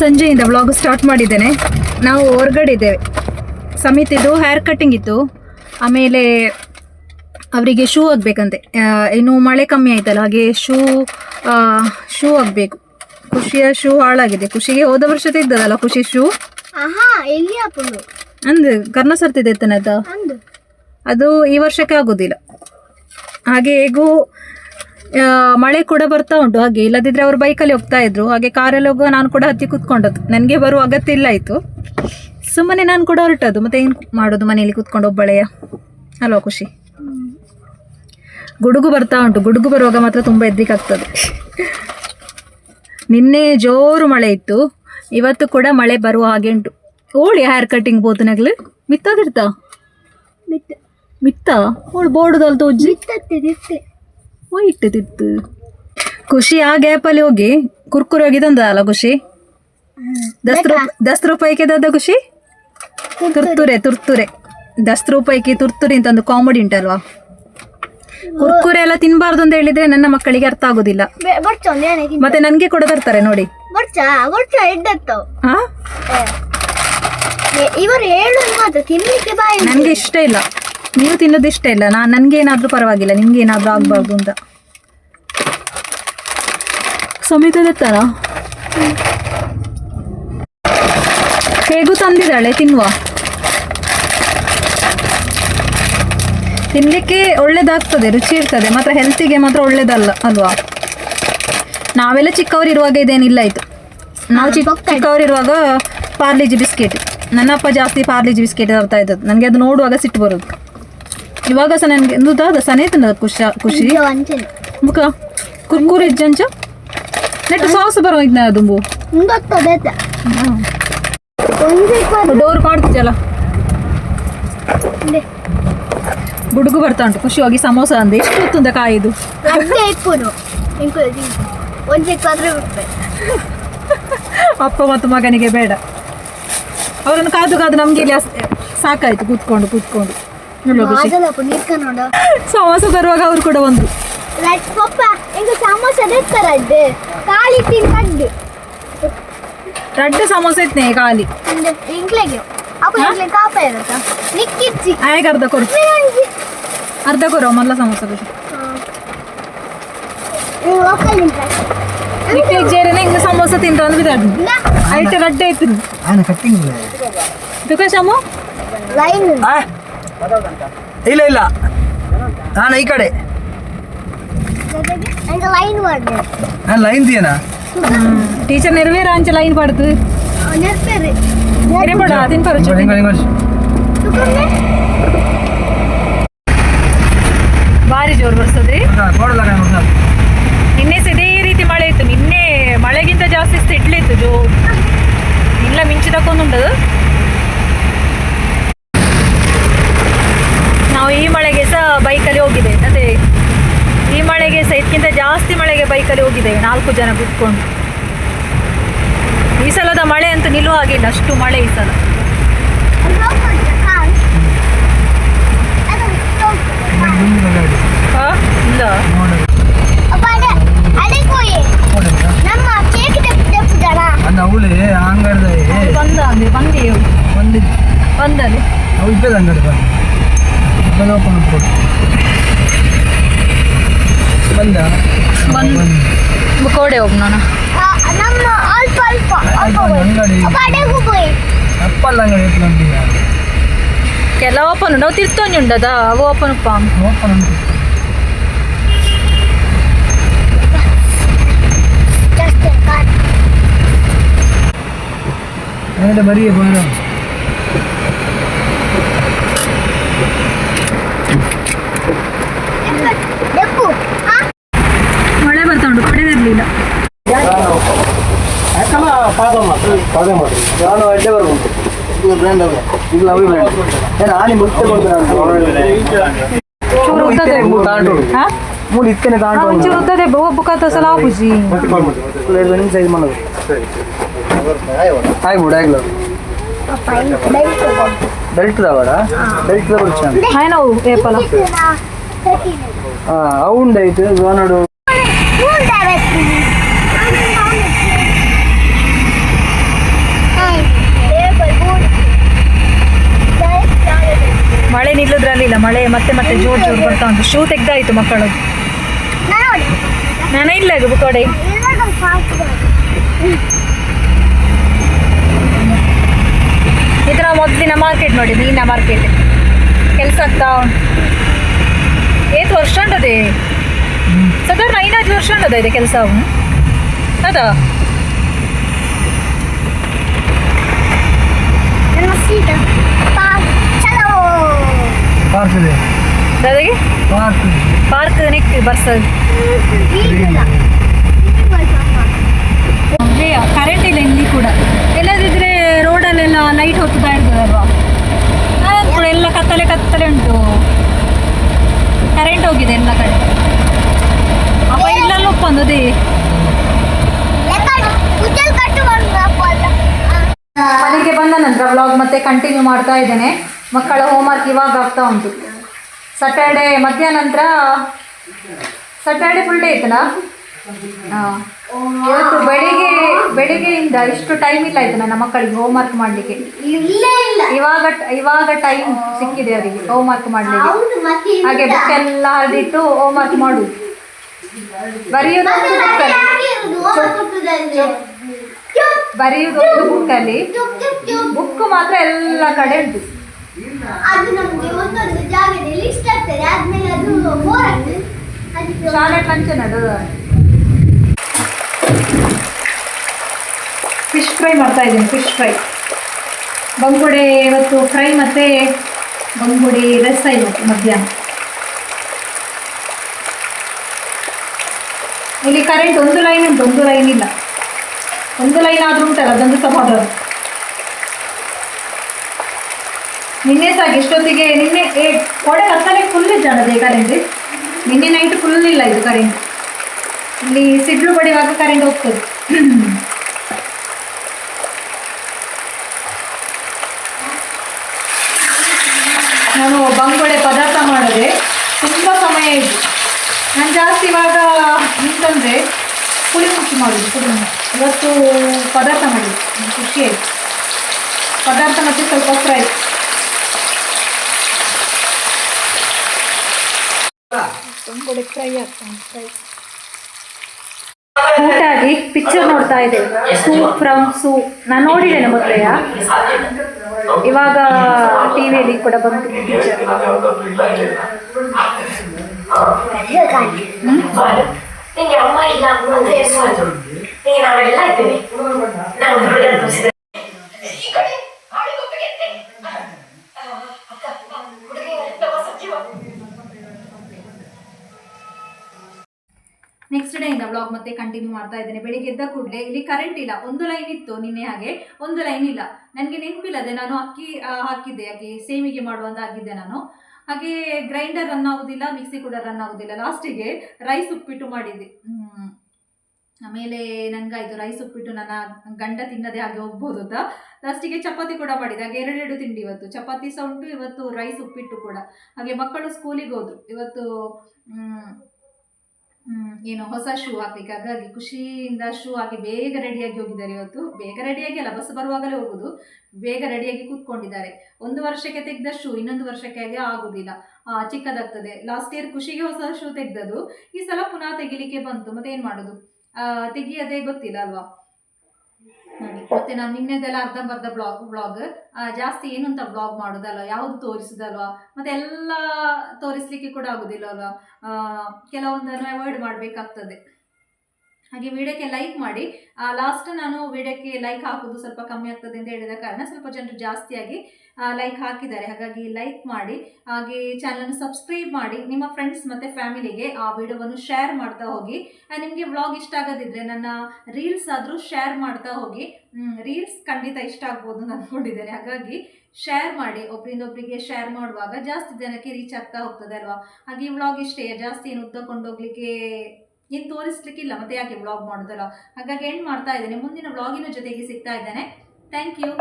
ಸಂಜೆಯಿಂದ vlog start ಮಾಡಿದ್ದೇನೆ. ನಾವು ಹೊರಗಡೆ ಇದ್ದೇವೆ. ಸಮಿತಿದು ಹೇರ್ ಕಟ್ಟಿಂಗ್ ಇತ್ತು. ಆಮೇಲೆ ಅವರಿಗೆ ಶೂ ಆಗಬೇಕಂತೆ. ಇನ್ನು ಮಳೆ ಕಮ್ಮಿ ಆಯ್ತಲ್ಲ, ಹಾಗೆ ಶೂ ಆಗಬೇಕು. ಖುಷಿಯ ಶೂ ಹಾಳಾಗಿದೆ. ಖುಷಿಗೆ ಹೋದ ವರ್ಷ ಇದ್ದದಲ್ಲ ಖುಷಿ ಶೂ, ಅಂದು ಕರ್ಣ ಸರ್ತಿದೆ ತಾನದ, ಅದು ಈ ವರ್ಷಕ್ಕೆ ಆಗೋದಿಲ್ಲ. ಹಾಗೆ ಹೇಗೂ ಮಳೆ ಕೂಡ ಬರ್ತಾ ಉಂಟು. ಹಾಗೆ ಇಲ್ಲದಿದ್ದರೆ ಅವರು ಬೈಕಲ್ಲಿ ಹೋಗ್ತಾ ಇದ್ರು. ಹಾಗೆ ಕಾರಲ್ಲಿ ಹೋಗುವ ನಾನು ಕೂಡ ಹತ್ತಿ ಕೂತ್ಕೊಂಡದ್ದು. ನನಗೆ ಬರುವ ಅಗತ್ಯ ಇಲ್ಲ ಆಯಿತು. ಸುಮ್ಮನೆ ನಾನು ಕೂಡ ಹೊರಟದ್ದು. ಮತ್ತೆ ಏನು ಮಾಡೋದು ಮನೆಯಲ್ಲಿ ಕೂತ್ಕೊಂಡು ಒಬ್ಬಳೆಯ ಅಲ್ವಾ ಖುಷಿ. ಗುಡುಗು ಬರ್ತಾ ಉಂಟು. ಗುಡುಗು ಬರುವಾಗ ಮಾತ್ರ ತುಂಬ ಎದ್ರಿಕಾಗ್ತದೆ. ನಿನ್ನೆ ಜೋರು ಮಳೆ ಇತ್ತು, ಇವತ್ತು ಕೂಡ ಮಳೆ ಬರುವ ಹಾಗೆ ಉಂಟು. ಓಳಿ ಹೇರ್ ಕಟ್ಟಿಂಗ್ ಬೋತನಾಗ್ಲಿ ಮಿತ್ತದಿರ್ತಾ ಮಿತ್ತ ಓಳು ಬೋರ್ಡುದಲ್ಲಿ ತೋಜಿ ಇಟ್ಟಿತ್ತು. ಖುಷಿ ಆ ಗ್ಯಾಪಲ್ಲಿ ಹೋಗಿ ಕುರ್ಕುರಿ ಹೋಗಿ ತಂದಲ್ಲ ಖುಷಿ. 10 ರೂಪಾಯಿಗೆ ದಾದ ಖುಷಿ. ತುರ್ತುರೆ 10 ರೂಪಾಯಿಗೆ ತುರ್ತುರಿ ಅಂತ ಒಂದು ಕಾಮಿಡಿ ಉಂಟಲ್ವಾ. ಕುರ್ಕುರೆ ಎಲ್ಲ ತಿನ್ಬಾರ್ದು ಅಂತ ಹೇಳಿದ್ರೆ ನನ್ನ ಮಕ್ಕಳಿಗೆ ಅರ್ಥ ಆಗೋದಿಲ್ಲ. ಮತ್ತೆ ನನ್ಗೆ ಕೂಡ ತರ್ತಾರೆ ನೋಡಿ. ನನ್ಗೆ ಇಷ್ಟ ಇಲ್ಲ, ನೀವು ತಿನ್ನೋದು ಇಷ್ಟ ಇಲ್ಲ. ನನ್ಗೇನಾದ್ರೂ ಪರವಾಗಿಲ್ಲ, ನಿಮ್ಗೆ ಏನಾದ್ರೂ ಆಗ್ಬಾರ್ದು ಅಂತ. ಸಮಿತದತ್ತಾರ ಹೇಗೂ ತಂದಿದ್ದಾಳೆ, ತಿನ್ನುವ. ತಿನ್ನಲಿಕ್ಕೆ ಒಳ್ಳೇದಾಗ್ತದೆ, ರುಚಿ ಇರ್ತದೆ, ಮಾತ್ರ ಹೆಲ್ತಿಗೆ ಮಾತ್ರ ಒಳ್ಳೇದಲ್ಲ ಅಲ್ವಾ. ನಾವೆಲ್ಲ ಚಿಕ್ಕವರಿರುವಾಗ ಇದೇನಿಲ್ಲ ಆಯಿತು. ನಾವು ಚಿಕ್ಕವರಿರುವಾಗ ಪಾರ್ಲಿಜಿ ಬಿಸ್ಕೆಟ್, ನನ್ನಪ್ಪ ಜಾಸ್ತಿ ಪಾರ್ಲಿಜಿ ಬಿಸ್ಕೆಟ್ ತರ್ತಾ ಇದ್ದದ್ದು. ನನಗೆ ಅದು ನೋಡುವಾಗ ಸಿಟ್ಟು ಬರೋದು. ಇವಾಗ ಸಹ ನನಗೆ ಎಂದುದಾದ ಸನೇತನ ಖುಷಿ ಮುಖ ಕುರ್ಕುರಿ ಜಂಚ ನೆಟ್ಟು ಸಾಸ್ ಬರೋ ಇದನ್ನ ದುಂಬು ಡೋರ್ ಮಾಡ್ತಿದ್ದಲ್ಲ. ಗುಡುಗು ಬರ್ತಾ ಉಂಟು. ಖುಷಿಯಾಗಿ ಸಮೋಸ ಅಂದೆ. ಎಷ್ಟು ಹೊತ್ತುಂದ ಕಾಯಿದು ಅಪ್ಪ ಮತ್ತು ಮಗನಿಗೆ ಬೇಡ. ಅವರನ್ನು ಕಾದು ನಮ್ಗೆ ಇಲ್ಲಿ ಸಾಕಾಯ್ತು ಕೂತ್ಕೊಂಡು. ಸಮೋಸ ತರುವಾಗ ಅವರು ಕೂಡ ಬಂದ್ರು. ರಡ್ಡು ಸಮೋಸ ಇತ್ತನೆ ಖಾಲಿ. ಅರ್ಧ ಕೊರೋ ಮಲ್ಲ ಸಮೋಸ ಖುಷಿ. ಹಿಂಗೆ ಸಮೋಸ ತಿಂತ ಅಂದ್ರೆ ಬಿದ್ದಾಡ್ನಿ ಐತೆ ರಡ್ಡೆ ಐತಿ ಶಮು. ಇಲ್ಲ ನಾನು ಈ ಕಡೆ ಲೈನ್ ದಿಯನಾ ಟೀಚರ್ ನೆರವೇರ ಅಂಚೆ ಲೈನ್ ಪಡ್ತು ಭಾರಿ ಜೋರು ಬರ್ತದೆ. ನಿನ್ನೆ ಇದೇ ರೀತಿ ಮಳೆ ಇತ್ತು. ನಿನ್ನೆ ಮಳೆಗಿಂತ ಜಾಸ್ತಿ ಸಿಡ್ಲಿತ್ತು ಜೋರು. ಇಲ್ಲ ಮಿಂಚು ತಕೊಂಡುಂಟದು. ನಾವು ಈ ಮಳೆಗೆ ಸಹ ಬೈಕಲ್ಲಿ ಹೋಗಿದ್ದೇವೆ. ಅದೇ ಈ ಮಳೆಗೆ ಸಹ ಇದಕ್ಕಿಂತ ಜಾಸ್ತಿ ಮಳೆಗೆ ಬೈಕಲ್ಲಿ ಹೋಗಿದ್ದೇವೆ 4 ಜನ ಕೂತ್ಕೊಂಡು. ಈ ಸಲದ ಮಳೆ ಅಂತೂ ನಿಲ್ಲುವ ಹಾಗಿಲ್ಲ, ಅಷ್ಟು ಮಳೆ ಈ ಸಲ. ಇಲ್ಲ ಕೋಡೆ ಹೋಗ್ ನಾನು ಕೆಲ ಓಪನ್ ನಾವು ತಿರ್ತೋಂಜಿ ಉಂಟದ ಅವು ಓಪನ್ ಬರೀ ಮಳೆ ಬರ್ತಾ ಉಂಟು, ಕಡೆ ಇರಲಿಲ್ಲ. ಬೆಲ್ಟ್ ಬೆಲ್ಟ್ అవుండైతే వానడు ಮಳೆ ಮತ್ತೆ ಮತ್ತೆ ಜೋರು ಜೋರು ಬರ್ತಾ ಉಂಟು. ಶೂ ತೆಗ್ದಾಯಿತು ಮಕ್ಕಳದ್ದು. ನಾನೇ ಇಲ್ಲ ಕೊಡೆ. ಇದರ ಮೊದಲಿನ ಮಾರ್ಕೆಟ್ ನೋಡಿ, ಮೀನಿನ ಮಾರ್ಕೆಟ್ ಕೆಲಸ ಆಗ್ತಾ ಉಂಟು. ಏತು ವರ್ಷ ಉಂಟದೆ ಸಾಧಾರಣ 5 ವರ್ಷ ಉಂಟದ ಇದೆ ಕೆಲಸ ಅದಾ. ದಾದಾಗೆ ಪಾರ್ಕ್ ನೆಕ್ ಬರ್ತದೆ. ಕರೆಂಟ್ ಇಲ್ಲ ಇಲ್ಲಿ ಕೂಡ. ಎಲ್ಲದಿದ್ರೆ ರೋಡಲ್ಲೆಲ್ಲ ಲೈಟ್ ಹೊತ್ತುತ್ತಾ ಇರ್ತದಲ್ವಾ, ಕೂಡ ಎಲ್ಲ ಕತ್ತಲೆ ಕತ್ತಲೆ ಉಂಟು. ಕರೆಂಟ್ ಹೋಗಿದೆ ಎಲ್ಲ ಕಡೆ. ಅಪ್ಪ ಇಲ್ಲೆಲ್ಲ ಒಪ್ಪಂದದೇ ಮನೆಗೆ ಬಂದ ನಂತರ ವ್ಲಾಗ್ ಮತ್ತೆ ಕಂಟಿನ್ಯೂ ಮಾಡ್ತಾ ಇದ್ದೇನೆ. ಮಕ್ಕಳ ಹೋಮ್ವರ್ಕ್ ಇವಾಗ ಆಗ್ತಾ ಉಂಟು. ಸ್ಯಾಟರ್ಡೆ ಮಧ್ಯಾಹ್ನ ನಂತರ ಸ್ಯಾಟರ್ಡೆ ಫುಲ್ ಡೇ ಇತ್ತಲ್ಲ. ಇವತ್ತು ಬೆಳಿಗ್ಗೆಯಿಂದ ಇಷ್ಟು ಟೈಮ್ ಇಲ್ಲ ಆಯ್ತು ನನ್ನ ಮಕ್ಕಳಿಗೆ ಹೋಮ್ವರ್ಕ್ ಮಾಡಲಿಕ್ಕೆ. ಇವಾಗ ಟೈಮ್ ಸಿಕ್ಕಿದೆ ಅವರಿಗೆ ಹೋಮ್ವರ್ಕ್ ಮಾಡಲಿಕ್ಕೆ. ಹಾಗೆ ಬುಕ್ ಎಲ್ಲ ಹರಿದಿಟ್ಟು ಹೋಮ್ವರ್ಕ್ ಮಾಡುದು. ಬರೆಯುವುದೊಂದು ಬುಕ್ಕಲ್ಲಿ ಬುಕ್ ಮಾತ್ರ ಎಲ್ಲ ಕಡೆ ಉಂಟು. ಶಾಲೆ ಪಂಚನದು ಫಿಶ್ ಫ್ರೈ ಮಾಡ್ತಾ ಇದ್ದೀನಿ. ಫಿಶ್ ಫ್ರೈ ಬಂಗುಡೆ ಇವತ್ತು ಫ್ರೈ ಮತ್ತು ಬಂಗುಡೆ ರಸ ಇವತ್ತು ಮಧ್ಯಾಹ್ನ. ಇಲ್ಲಿ ಕರೆಂಟ್ ಒಂದು ಲೈನ್ ಉಂಟು, ಒಂದು ಲೈನ್ ಇಲ್ಲ. ಒಂದು ಲೈನ್ ಆದರೂ ಉಂಟಲ್ಲ ಅದೊಂದು ಸಮಾಧಾನ. ನಿನ್ನೆ ಸಾಕು ಇಷ್ಟೊತ್ತಿಗೆ. ನಿನ್ನೆ ಕೊಡೆ ಹತ್ತನೇ ಫುಲ್ ಇದ್ದಾನದೇ ಕರೆಂಟ್. ನಿನ್ನೆ ನೈಟ್ ಫುಲ್ ಇಲ್ಲ ಇದು ಕರೆಂಟ್. ಇಲ್ಲಿ ಸಿಡ್ಲು ಬಡಿಯುವಾಗ ಕರೆಂಟ್ ಹೋಗ್ತದೆ. ನಾನು ಬಂಗುಡೆ ಪದಾರ್ಥ ಮಾಡಿದೆ ತುಂಬ ಸಮಯ ಇತ್ತು. ನಾನು ಜಾಸ್ತಿ ಇವಾಗ ನಿಂತಂದರೆ ಪುಳಿ ಮುಚ್ಚಿ ಮಾಡೋದು. ಇವತ್ತು ಪದಾರ್ಥ ಮಾಡಿದ್ದು ಖುಷಿ ಆಯಿತು. ಪದಾರ್ಥ ಮತ್ತು ಸ್ವಲ್ಪ ಫ್ರೈ. ಬಂಗುಡೆ ಫ್ರೈ ಆಗ್ತಾನೆ. ಫ್ರೈ ಊಟ ಆಗಿ ಪಿಕ್ಚರ್ ನೋಡ್ತಾ ಇದ್ದೇವೆ. ಸೂಪ್ ಫ್ರಮ್ ಸೂಪ್ ನಾನು ನೋಡಿದ್ದೇನೆ ಮೊದಲೆಯ. ಇವಾಗ ಟಿವಿಯಲ್ಲಿ ಕೂಡ ಬಂತು ಪಿಕ್ಚರ್. ನಿಂಗೆ ಅಮ್ಮ ಇಲ್ಲ ಅಂದ್ರೆ ಸಾಕು. ನೀನು ನಾವೆಲ್ಲ ಇದ್ದೇವೆ. ನಾವು ನೆಕ್ಸ್ಟ್ ಡೇ ಇಂದ ವ್ಲಾಗ್ ಮತ್ತೆ ಕಂಟಿನ್ಯೂ ಮಾಡ್ತಾ ಇದ್ದೇನೆ. ಬೆಳಿಗ್ಗೆ ಎದ್ದ ಕೂಡಲೇ ಇಲ್ಲಿ ಕರೆಂಟ್ ಇಲ್ಲ. ಒಂದು ಲೈನ್ ಇತ್ತು ನಿನ್ನೆ, ಹಾಗೆ ಒಂದು ಲೈನ್ ಇಲ್ಲ. ನನಗೆ ನೆನಪಿಲ್ಲದೆ ನಾನು ಅಕ್ಕಿ ಹಾಕಿದ್ದೆ, ಅಕ್ಕಿ ಸೇಮಿಗೆ ಮಾಡುವಂತ ಆಗಿದ್ದೆ ನಾನು. ಹಾಗೆ ಗ್ರೈಂಡರ್ ರನ್ ಆಗೋದಿಲ್ಲ, ಮಿಕ್ಸಿ ಕೂಡ ರನ್ ಆಗೋದಿಲ್ಲ. ಲಾಸ್ಟಿಗೆ ರೈಸ್ ಉಪ್ಪಿಟ್ಟು ಮಾಡಿದ್ದೆ. ಆಮೇಲೆ ನನಗಾಯ್ತು ರೈಸ್ ಉಪ್ಪಿಟ್ಟು ನನ್ನ ಗಂಡ ತಿನ್ನದೆ ಹಾಗೆ ಹೋಗ್ಬೋದು ಅಂತ. ಲಾಸ್ಟಿಗೆ ಚಪಾತಿ ಕೂಡ ಮಾಡಿದೆ. ಹಾಗೆ 2 ತಿಂಡಿ ಇವತ್ತು. ಚಪಾತಿ ಸಹ ಉಂಟು, ಇವತ್ತು ರೈಸ್ ಉಪ್ಪಿಟ್ಟು ಕೂಡ. ಹಾಗೆ ಮಕ್ಕಳು ಸ್ಕೂಲಿಗೆ ಹೋದ್ರು ಇವತ್ತು. ಏನು ಹೊಸ ಶೂ ಹಾಕ್ಲಿಕ್ಕೆ, ಹಾಗಾಗಿ ಖುಷಿಯಿಂದ ಶೂ ಹಾಕಿ ಬೇಗ ರೆಡಿಯಾಗಿ ಹೋಗಿದ್ದಾರೆ ಇವತ್ತು. ಬೇಗ ರೆಡಿಯಾಗಿ ಅಲ್ಲ, ಬಸ್ ಬರುವಾಗಲೇ ಹೋಗೋದು. ಬೇಗ ರೆಡಿಯಾಗಿ ಕೂತ್ಕೊಂಡಿದ್ದಾರೆ. 1 ವರ್ಷಕ್ಕೆ ತೆಗೆದ ಶೂ ಇನ್ನೊಂದು ವರ್ಷಕ್ಕೆ ಹಾಗೆ ಆಗೋದಿಲ್ಲ, ಚಿಕ್ಕದಾಗ್ತದೆ. ಲಾಸ್ಟ್ ಇಯರ್ ಖುಷಿಗೆ ಹೊಸ ಶೂ ತೆಗೆದದು. ಈ ಸಲ ಪುನಃ ತೆಗಿಲಿಕ್ಕೆ ಬಂತು. ಮತ್ತೆ ಏನು ಮಾಡೋದು, ತೆಗಿಯೋದೇ ಗೊತ್ತಿಲ್ಲ ಅಲ್ವಾ. ಮತ್ತೆ ನಾನು ನಿನ್ನೆದೆಲ್ಲ ಅರ್ಧಂಬರ್ಧ ವ್ಲಾಗ್ ಜಾಸ್ತಿ ಏನು ಅಂತ ವ್ಲಾಗ್ ಮಾಡೋದಲ್ವ, ಯಾವುದು ತೋರಿಸೋದಲ್ವ, ಮತ್ತೆ ಎಲ್ಲ ತೋರಿಸ್ಲಿಕ್ಕೆ ಕೂಡ ಆಗೋದಿಲ್ಲ ಅಲ್ವಾ. ಕೆಲವೊಂದನ್ನು ಅವಾಯ್ಡ್ ಮಾಡಬೇಕಾಗ್ತದೆ. ಹಾಗೆ ವಿಡಿಯೋಕ್ಕೆ ಲೈಕ್ ಮಾಡಿ. ಲಾಸ್ಟ್ ನಾನು ವಿಡಿಯೋಕ್ಕೆ ಲೈಕ್ ಹಾಕೋದು ಸ್ವಲ್ಪ ಕಮ್ಮಿ ಆಗ್ತದೆ ಅಂತ ಹೇಳಿದ ಕಾರಣ ಸ್ವಲ್ಪ ಜನರು ಜಾಸ್ತಿಯಾಗಿ ಲೈಕ್ ಹಾಕಿದ್ದಾರೆ. ಹಾಗಾಗಿ ಲೈಕ್ ಮಾಡಿ. ಹಾಗೆ ಚಾನಲನ್ನು ಸಬ್ಸ್ಕ್ರೈಬ್ ಮಾಡಿ. ನಿಮ್ಮ ಫ್ರೆಂಡ್ಸ್ ಮತ್ತು ಫ್ಯಾಮಿಲಿಗೆ ಆ ವಿಡಿಯೋವನ್ನು ಶೇರ್ ಮಾಡ್ತಾ ಹೋಗಿ. ನಿಮಗೆ ವ್ಲಾಗ್ ಇಷ್ಟ ಆಗೋದಿದ್ರೆ ನನ್ನ ರೀಲ್ಸ್ ಆದರೂ ಶೇರ್ ಮಾಡ್ತಾ ಹೋಗಿ. ರೀಲ್ಸ್ ಖಂಡಿತ ಇಷ್ಟ ಆಗ್ಬೋದು ಅಂತ ಅಂದ್ಕೊಂಡಿದ್ದೇನೆ. ಹಾಗಾಗಿ ಶೇರ್ ಮಾಡಿ. ಒಬ್ಬರಿಂದೊಬ್ಬರಿಗೆ ಶೇರ್ ಮಾಡುವಾಗ ಜಾಸ್ತಿ ಜನಕ್ಕೆ ರೀಚ್ ಆಗ್ತಾ ಹೋಗ್ತದೆ ಅಲ್ವಾ. ಹಾಗೆ ಈ ವ್ಲಾಗ್ ಇಷ್ಟೇ, ಜಾಸ್ತಿ ಏನು ಉದ್ದಕೊಂಡೋಗ್ಲಿಕ್ಕೆ ಏನು ತೋರಿಸ್ಲಿಕ್ಕಿಲ್ಲ, ಮತ್ತೆ ಯಾಕೆ ವ್ಲಾಗ್ ಮಾಡೋದಲ್ಲ. ಹಾಗಾಗಿ ಎಂಡ್ ಮಾಡ್ತಾ ಇದ್ದೇನೆ. ಮುಂದಿನ ವ್ಲಾಗಿನ ಜೊತೆಗೆ ಸಿಗ್ತಾ ಇದ್ದೇನೆ. Thank you.